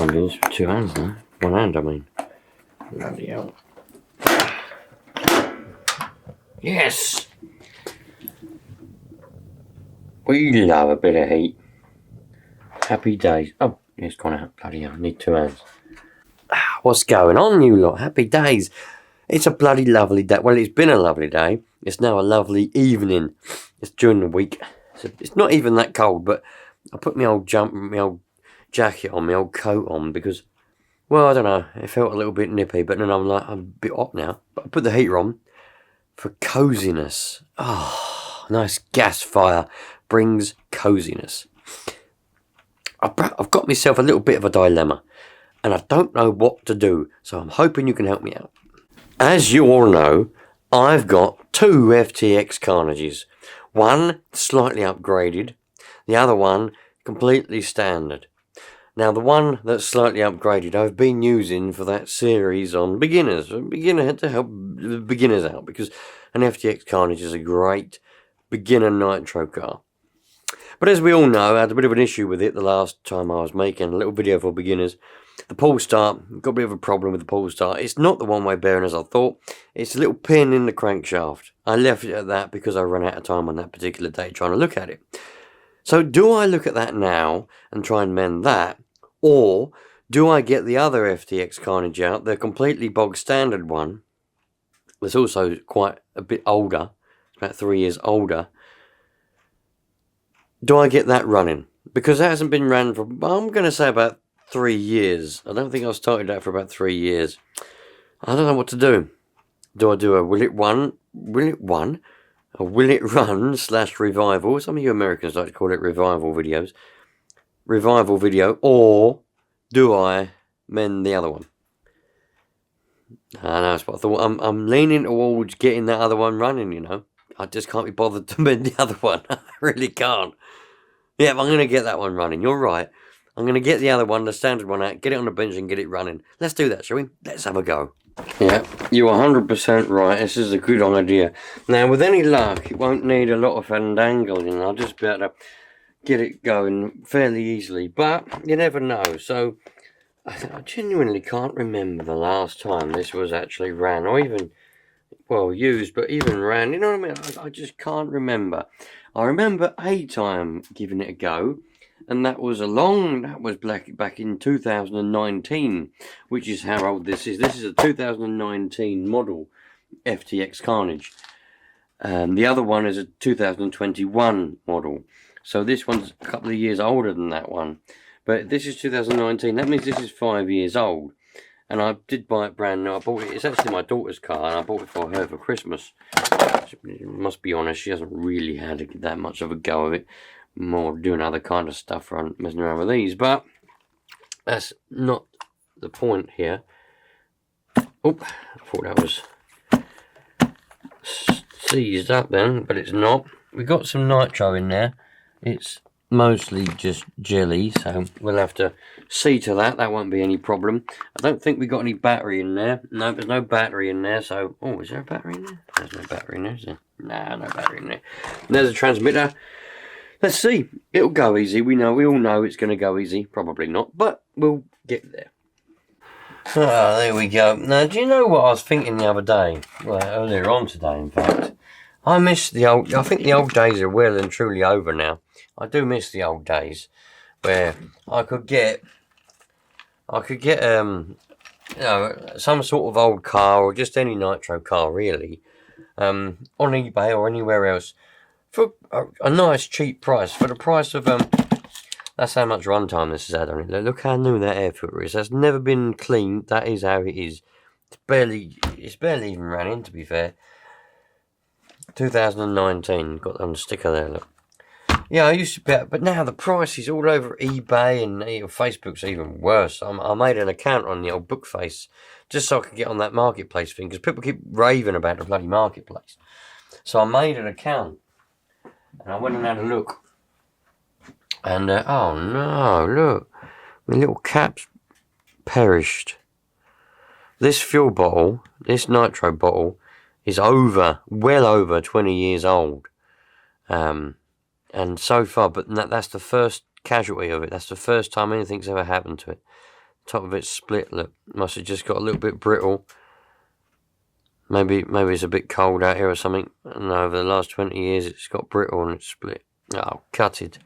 can't do this with two hands now. One hand, I mean. Bloody hell. Yes! We love a bit of heat. Happy days. Oh, it's gone out. Bloody hell, I need two hands. What's going on, you lot? Happy days. It's a bloody lovely day. Well, it's been a lovely day. It's now a lovely evening. It's during the week. So it's not even that cold, but I put my old jacket on, my old coat on, because, well, I don't know, it felt a little bit nippy, but then I'm a bit hot now. But I put the heater on for coziness. Oh, nice gas fire brings coziness. I've got myself a little bit of a dilemma, and I don't know what to do, so I'm hoping you can help me out. As you all know, I've got two FTX Carnages. One slightly upgraded, the other one completely standard. Now, the one that's slightly upgraded I've been using for that series on beginners. To help beginners out, because an FTX Carnage is a great beginner nitro car. But as we all know, I had a bit of an issue with it the last time I was making a little video for beginners. The pull start, got a bit of a problem with the pull start. It's not the one-way bearing as I thought. It's a little pin in the crankshaft. I left it at that because I ran out of time on that particular day trying to look at it. So do I look at that now and try and mend that? Or do I get the other FTX Carnage out, the completely bog standard one, that's also quite a bit older, about 3 years older? Do I get that running? Because that hasn't been ran for, I'm going to say, about 3 years. I don't think I started that for about 3 years. I don't know what to do. Do I do a will it run / revival? Some of you Americans like to call it revival videos. Revival video, or do I mend the other one? I know, that's what I thought. I'm leaning towards getting that other one running, you know. I just can't be bothered to mend the other one. I really can't. Yeah, I'm going to get that one running. You're right. I'm going to get the other one, the standard one out, get it on the bench and get it running. Let's do that, shall we? Let's have a go. Yeah, you're 100% right. This is a good idea. Now, with any luck, it won't need a lot of fandangling. I'll just be able to get it going fairly easily. But you never know. So, I genuinely can't remember the last time this was actually ran, or even, well, used, but even ran. You know what I mean? I just can't remember. I remember a time giving it a go, and that was back in 2019, which is how old this is. This is a 2019 model FTX Carnage. The other one is a 2021 model. So this one's a couple of years older than that one. But this is 2019. That means this is 5 years old. And I did buy it brand new. I bought it. It's actually my daughter's car, and I bought it for her for Christmas. She must be honest, she hasn't really had that much of a go of it. More doing other kind of stuff, messing around with these. But that's not the point here. Oh, I thought that was seized up then, but it's not. We got some nitro in there. It's mostly just jelly, so we'll have to see to that. That won't be any problem. I don't think we got any battery in there. No, there's no battery in there. So, oh, is there a battery in there? There's no battery in there, is there? Nah, no battery in there. And there's a transmitter. Let's see. It'll go easy. We all know it's going to go easy. Probably not, but we'll get there. Ah, there we go. Now, do you know what I was thinking the other day? Well, earlier on today, in fact. I miss the old. I think the old days are well and truly over now. I do miss the old days where I could get you know, some sort of old car, or just any nitro car really, on eBay or anywhere else for a nice cheap price, for the price of that's how much runtime this has had on it. Look how new that air filter is. That's never been cleaned. That is how it is. It's barely even ran in, to be fair. 2019, got on the sticker there, look. Yeah, I used to be, but now the price is all over eBay, and Facebook's even worse. I made an account on the old Bookface just so I could get on that marketplace thing, because people keep raving about the bloody marketplace. So I made an account, and I went and had a look. And, oh no, look, my little cap's perished. This fuel bottle, this nitro bottle, is well over 20 years old. And so far, but that's the first casualty of it. That's the first time anything's ever happened to it. Top of it's split. Look, must have just got a little bit brittle. Maybe it's a bit cold out here or something. And over the last 20 years, it's got brittle and it's split. Oh, gutted.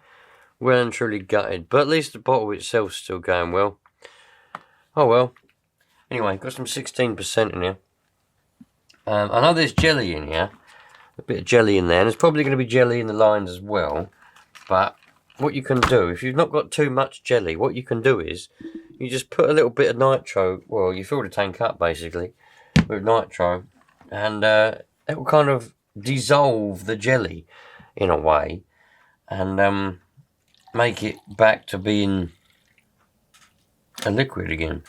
Well and truly gutted. But at least the bottle itself's still going well. Oh well. Anyway, got some 16% in here. I know there's jelly in here. A bit of jelly in there. And there's probably going to be jelly in the lines as well. But what you can do, if you've not got too much jelly, what you can do is you just put a little bit of nitro. Well, you fill the tank up basically with nitro. And it will kind of dissolve the jelly in a way. And make it back to being a liquid again.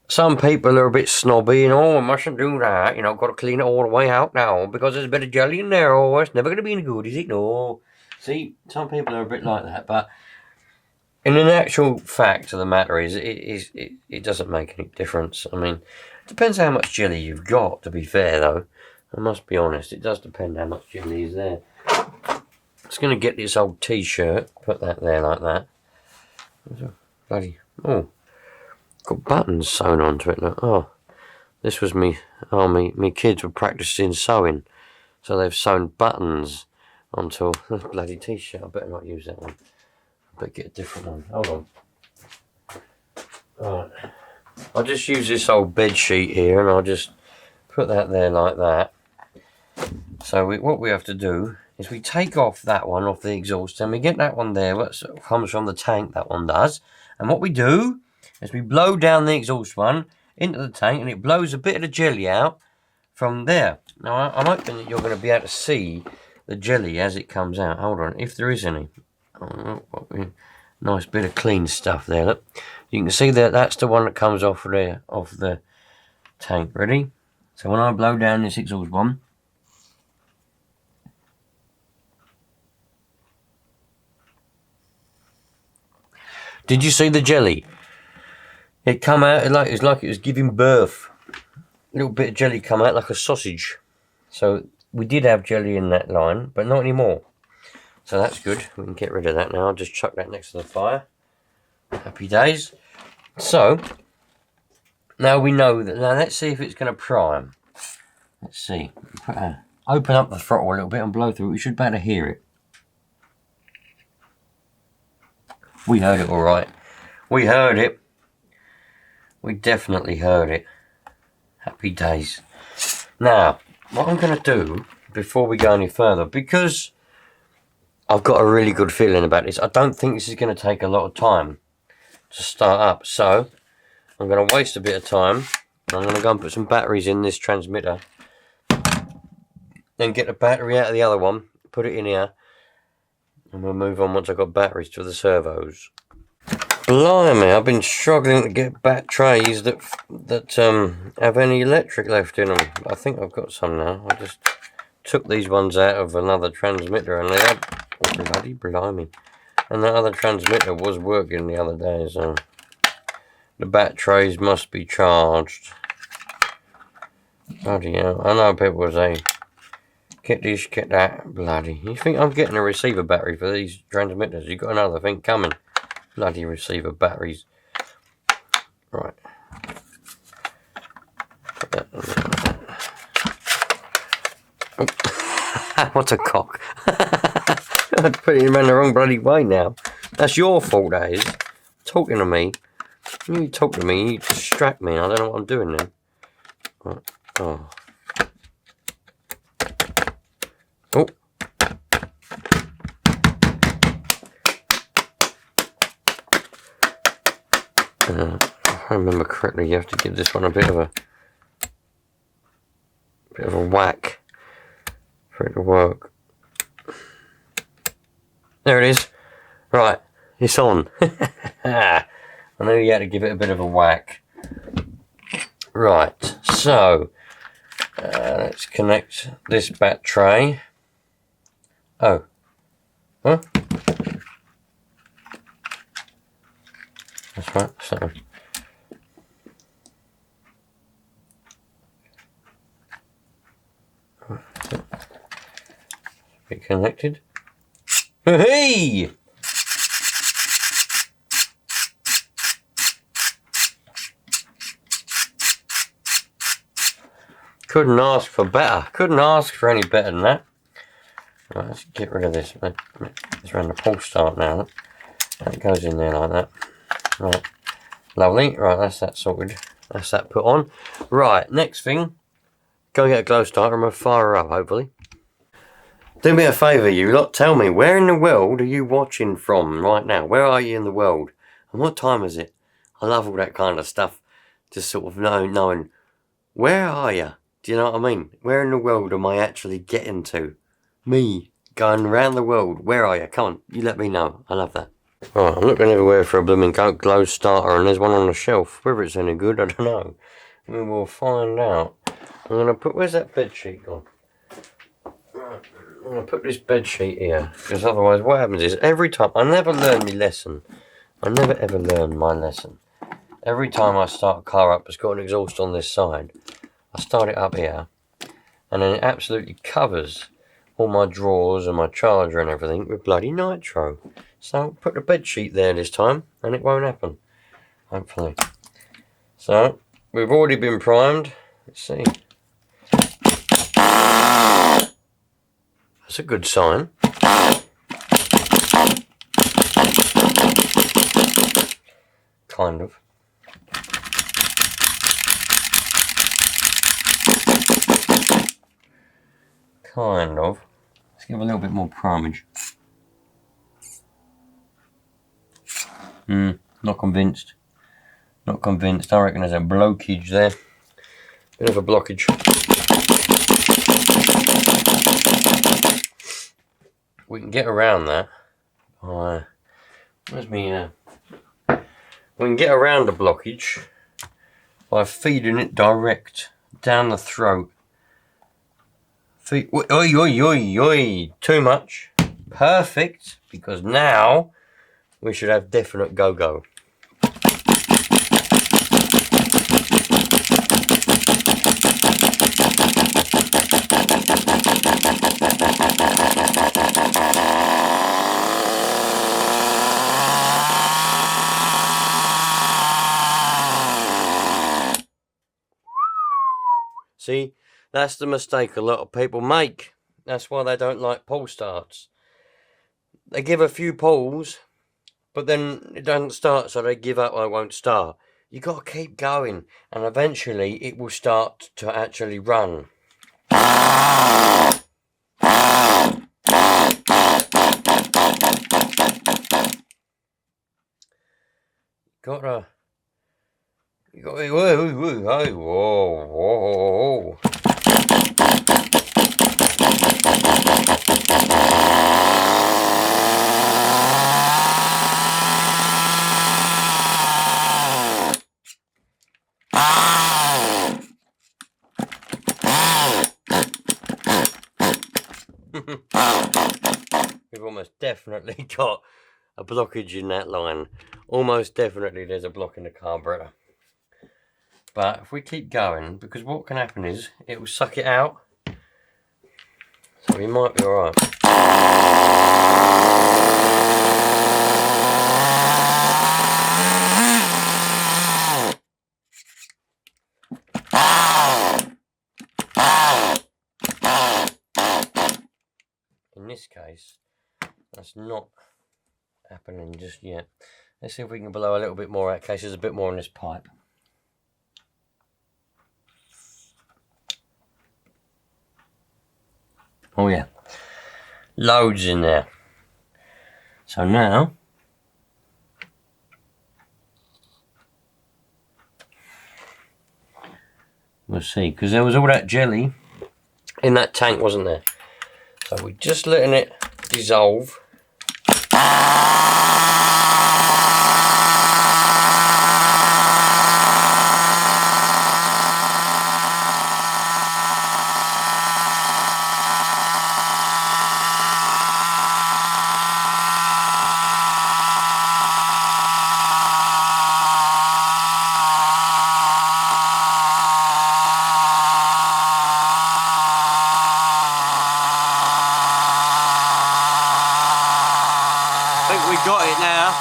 Some people are a bit snobby and, oh, I mustn't do that, you know, got to clean it all the way out now because there's a bit of jelly in there, oh, it's never going to be any good, is it? No. See, some people are a bit like that, but in an actual fact of the matter is, it doesn't make any difference. I mean, it depends how much jelly you've got, to be fair, though. I must be honest, it does depend how much jelly is there. Just going to get this old t-shirt, put that there like that. Bloody, oh, got buttons sewn onto it. Look. Oh, this was me. Oh, me kids were practicing sewing, so they've sewn buttons onto a bloody t-shirt. I better not use that one. I better get a different one. Hold on. Alright. I'll just use this old bed sheet here, and I'll just put that there like that. So what we have to do is we take off that one off the exhaust, and we get that one there. That comes from the tank. That one does. And what we do is we blow down the exhaust one into the tank, and it blows a bit of the jelly out from there. Now, I'm hoping that you're going to be able to see the jelly as it comes out. Hold on, if there is any. Oh, nice bit of clean stuff there. Look, you can see that that's the one that comes off the tank. Ready? So when I blow down this exhaust one, did you see the jelly? It come out it's like it was giving birth. A little bit of jelly come out like a sausage. So we did have jelly in that line, but not anymore. So that's good. We can get rid of that now. I'll just chuck that next to the fire. Happy days. So now we know that. Now let's see if it's going to prime. Let's see. Open up the throttle a little bit and blow through it. We should better hear it. We heard it all right. We heard it. We definitely heard it. Happy days. Now, what I'm going to do before we go any further, because I've got a really good feeling about this, I don't think this is going to take a lot of time to start up. So, I'm going to waste a bit of time. I'm going to go and put some batteries in this transmitter. Then get the battery out of the other one, put it in here, and we'll move on once I've got batteries to the servos. Blimey, I've been struggling to get bat trays that have any electric left in them. I think I've got some now. I just took these ones out of another transmitter, and they had, oh, bloody blimey. And that other transmitter was working the other day, so the bat trays must be charged. Bloody hell. I know people say, get this, get that. Bloody. You think I'm getting a receiver battery for these transmitters? You've got another thing coming. Bloody receiver batteries. Right. Put that on there. Oh. What a cock. I put it around the wrong bloody way now. That's your fault, that is. Talking to me. You talk to me, you distract me. I don't know what I'm doing then. Right. Oh. Oh. If I remember correctly, you have to give this one a bit of a whack for it to work. There it is. Right, it's on. I know you had to give it a bit of a whack. Right, so let's connect this bat tray. Oh. Huh? That's right, so. Be connected. Hey! Couldn't ask for better. Couldn't ask for any better than that. Right, let's get rid of this. Let's run the pull start now. That goes in there like that. Right, lovely. Right, that's that sorted. That's that put on. Right, next thing. Go and get a glow starter and we'll fire her up, hopefully. Do me a favour, you lot. Tell me, where in the world are you watching from right now? Where are you in the world? And what time is it? I love all that kind of stuff. Just sort of knowing, where are you? Do you know what I mean? Where in the world am I actually getting to? Me, going around the world. Where are you? Come on, you let me know. I love that. Right, I'm looking everywhere for a blooming glow starter and there's one on the shelf. Whether it's any good, I don't know. We will find out. I'm going to put, where's that bed sheet gone? Right, I'm going to put this bed sheet here, because otherwise what happens is, every time, I never learn my lesson. I never ever learn my lesson. Every time I start a car up, it's got an exhaust on this side, I start it up here, and then it absolutely covers all my drawers and my charger and everything with bloody nitro. So put the bed sheet there this time, and it won't happen, hopefully. So, we've already been primed. Let's see. That's a good sign. Kind of. Kind of. Let's give a little bit more primage. Not convinced. Not convinced. I reckon there's a blockage there. Bit of a blockage. We can get around that. Where's me? We can get around the blockage by feeding it direct down the throat. Oi, oi, oi, oi. Too much. Perfect, because now we should have definite go-go. See, that's the mistake a lot of people make. That's why they don't like pull starts. They give a few pulls, but then it doesn't start, so they give up, I won't start. You got to keep going, and eventually it will start to actually run. Whoa. We've almost definitely got a blockage in that line. Almost definitely there's a block in the carburetor. But if we keep going, because what can happen is it will suck it out. So we might be alright. In this case, that's not happening just yet. Let's see if we can blow a little bit more out, in case there's a bit more in this pipe. Oh yeah, loads in there. So now, we'll see, because there was all that jelly in that tank, wasn't there? So we're just letting it dissolve. I think we got it now.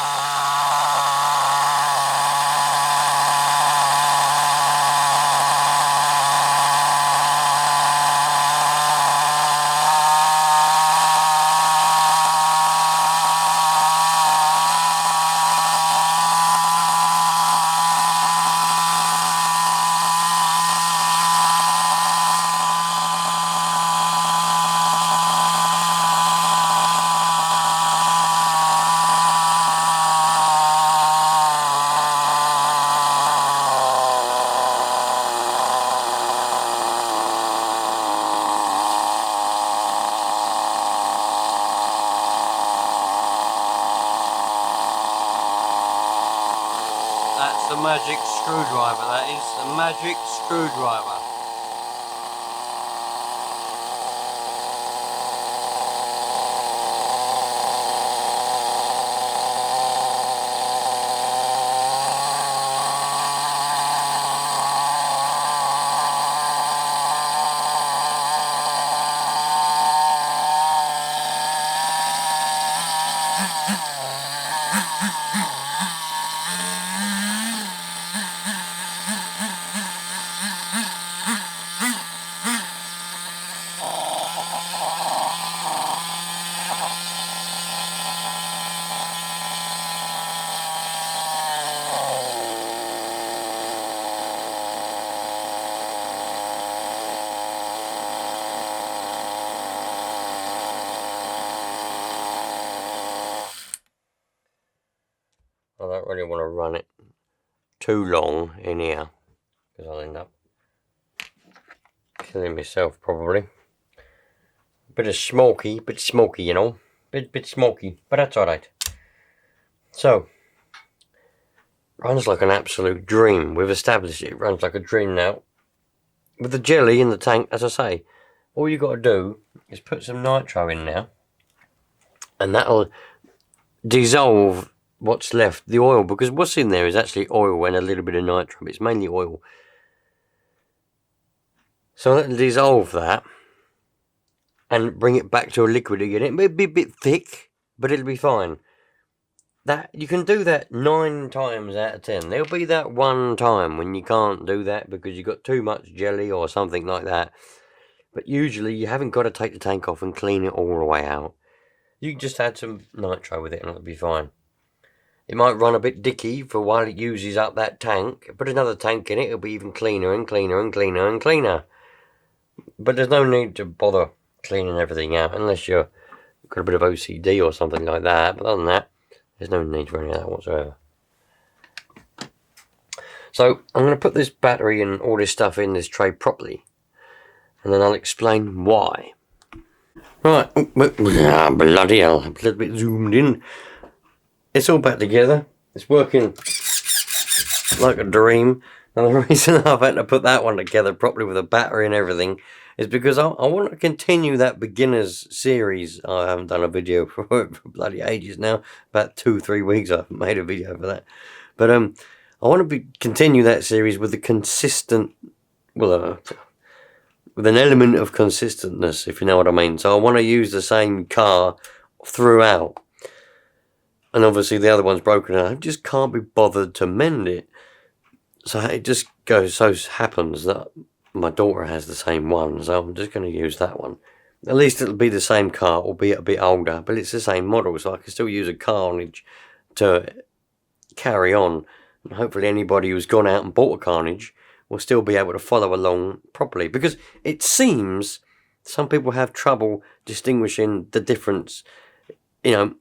the magic screwdriver, that is the magic screwdriver. I don't really want to run it too long in here, because I'll end up killing myself probably. Bit smoky, you know. Bit smoky, but that's alright. So, runs like an absolute dream. We've established it runs like a dream now. With the jelly in the tank, as I say, all you got to do is put some nitro in now, and that'll dissolve what's left, the oil, because what's in there is actually oil and a little bit of nitro, but it's mainly oil. So that'll dissolve that and bring it back to a liquid again. It may be a bit thick, but it'll be fine. That you can do that 9 times out of 10. There'll be that one time when you can't do that because you've got too much jelly or something like that. But usually you haven't got to take the tank off and clean it all the way out. You can just add some nitro with it and it'll be fine. It might run a bit dicky for while it uses up that tank. Put another tank in it, it'll be even cleaner and cleaner and cleaner and cleaner. But there's no need to bother cleaning everything out unless you've got a bit of OCD or something like that. But other than that, there's no need for any of that whatsoever. So I'm going to put this battery and all this stuff in this tray properly, and then I'll explain why. Right, bloody hell, a little bit zoomed in. It's all back together. It's working like a dream. And the reason I've had to put that one together properly with a battery and everything is because I want to continue that beginners series. I haven't done a video for bloody ages now. About 2-3 weeks I haven't made a video for that. But I want to continue that series with a consistent, well, with an element of consistentness, if you know what I mean. So I want to use the same car throughout. And obviously the other one's broken and I just can't be bothered to mend it. So it just so happens that my daughter has the same one, so I'm just going to use that one. At least it'll be the same car, albeit a bit older, but it's the same model, so I can still use a Carnage to carry on. And hopefully anybody who's gone out and bought a Carnage will still be able to follow along properly. Because it seems some people have trouble distinguishing the difference. You know,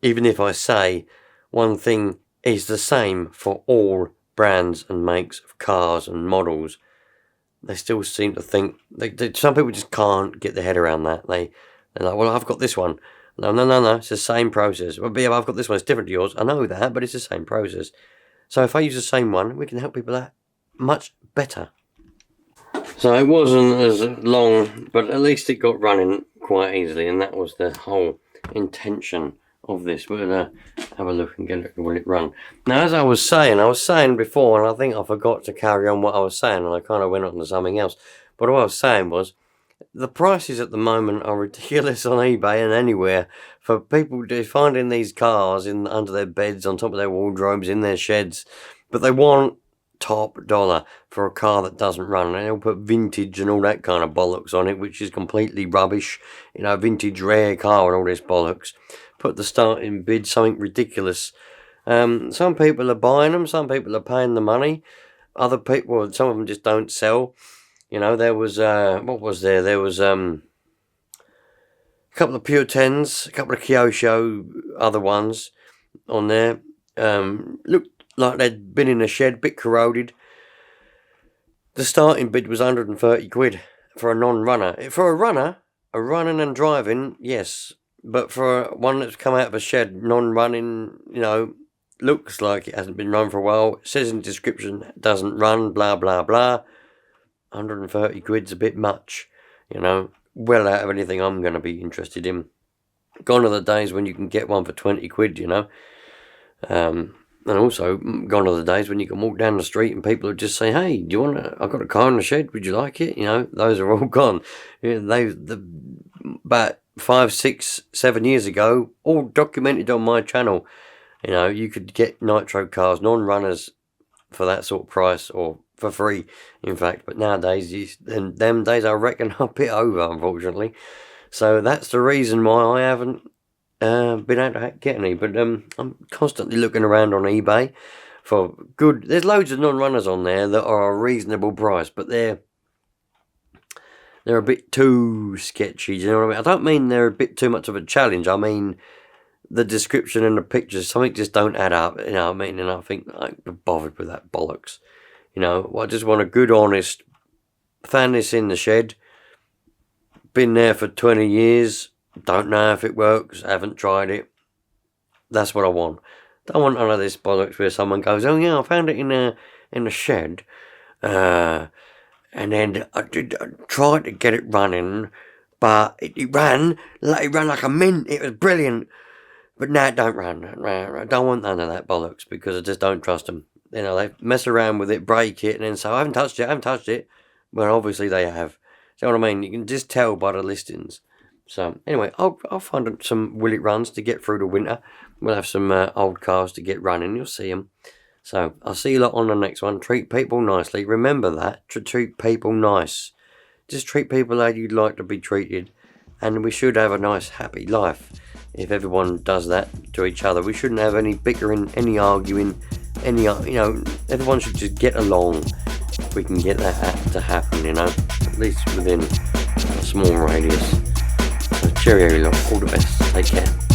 even if I say one thing is the same for all brands and makes of cars and models, they still seem to think some people just can't get their head around that. They're like, well, I've got this one. No, it's the same process. Well, yeah, I've got this one, it's different to yours. I know that, but it's the same process. So if I use the same one, we can help people that much better. So it wasn't as long, but at least it got running quite easily, and that was the whole intention of this. We're going to have a look and get it, will it run. Now, as I was saying before, and I think I forgot to carry on what I was saying, and I kind of went on to something else. But what I was saying was, the prices at the moment are ridiculous on eBay and anywhere for people finding these cars under their beds, on top of their wardrobes, in their sheds. But they want top dollar for a car that doesn't run, and they'll put vintage and all that kind of bollocks on it, which is completely rubbish. You know, vintage rare car and all this bollocks. Put the starting bid something ridiculous. Some people are buying them, some people are paying the money. Other people, well, some of them just don't sell. You know, there was what was there? There was a couple of Pure 10s, a couple of Kyosho, other ones on there. Looked like they'd been in a shed, bit corroded. The starting bid was 130 quid for a non-runner. For a runner, running and driving, yes. But for one that's come out of a shed, non-running, you know, looks like it hasn't been run for a while. It says in the description, doesn't run, blah, blah, blah. 130 quid's a bit much, you know. Well out of anything I'm going to be interested in. Gone are the days when you can get one for 20 quid, you know. And also, gone are the days when you can walk down the street and people will just say, hey, do you want to, I've got a car in the shed, would you like it? You know, those are all gone. You know, about 5, 6, 7 years ago, all documented on my channel. You know, you could get nitro cars, non-runners, for that sort of price, or for free, in fact. But nowadays, them days, I reckon, are a bit over, unfortunately. So that's the reason why I haven't been able to get any. But I'm constantly looking around on eBay for good. There's loads of non-runners on there that are a reasonable price, but they're a bit too sketchy. Do you know what I mean? I don't mean they're a bit too much of a challenge. I mean, the description and the pictures, something just don't add up, you know what I mean? And I think, I'm bothered with that bollocks. You know, I just want a good, honest, found this in the shed, been there for 20 years, don't know if it works, haven't tried it. That's what I want. Don't want none of this bollocks where someone goes, oh yeah, I found it in the shed, and then I tried to get it running, but it ran like a mint. It was brilliant. But now it don't run. I don't want none of that bollocks because I just don't trust them. You know, they mess around with it, break it, and then say, I haven't touched it. Well, obviously they have. You know what I mean? You can just tell by the listings. So, anyway, I'll find some will it runs to get through the winter. We'll have some old cars to get running. You'll see them. So, I'll see you lot on the next one. Treat people nicely. Remember that. Treat people nice. Just treat people how you'd like to be treated. And we should have a nice, happy life. If everyone does that to each other, we shouldn't have any bickering, any arguing, everyone should just get along. If we can get that to happen, you know, at least within a small radius. So cheerio, lot, all the best, take care.